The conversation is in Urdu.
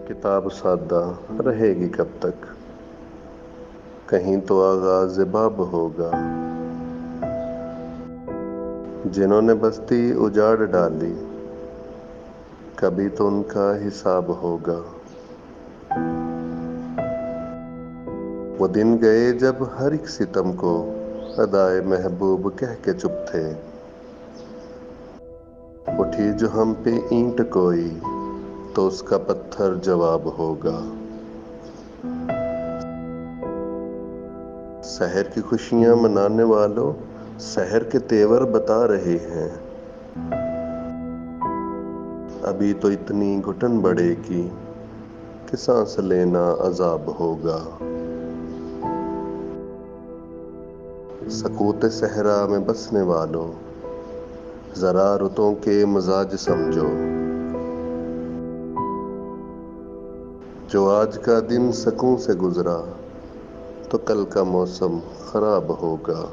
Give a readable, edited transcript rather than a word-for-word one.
کتاب سادہ رہے گی کب تک؟ کہیں تو آغاز باب ہوگا۔ جنہوں نے بستی اجاڑ ڈالی، کبھی تو ان کا حساب ہوگا۔ وہ دن گئے جب ہر ایک ستم کو ادائے محبوب کہہ کے چپ تھے۔ اٹھی جو ہم پہ اینٹ کوئی تو اس کا پتھر جواب ہوگا۔ سحر کی خوشیاں منانے والوں سحر کے تیور بتا رہے ہیں۔ ابھی تو اتنی گھٹن بڑھے گی کہ سانس لینا عذاب ہوگا۔ سکوت صحرا میں بسنے والوں ذرا رتوں کے مزاج سمجھو۔ جو آج کا دن سکون سے گزرا تو کل کا موسم خراب ہوگا۔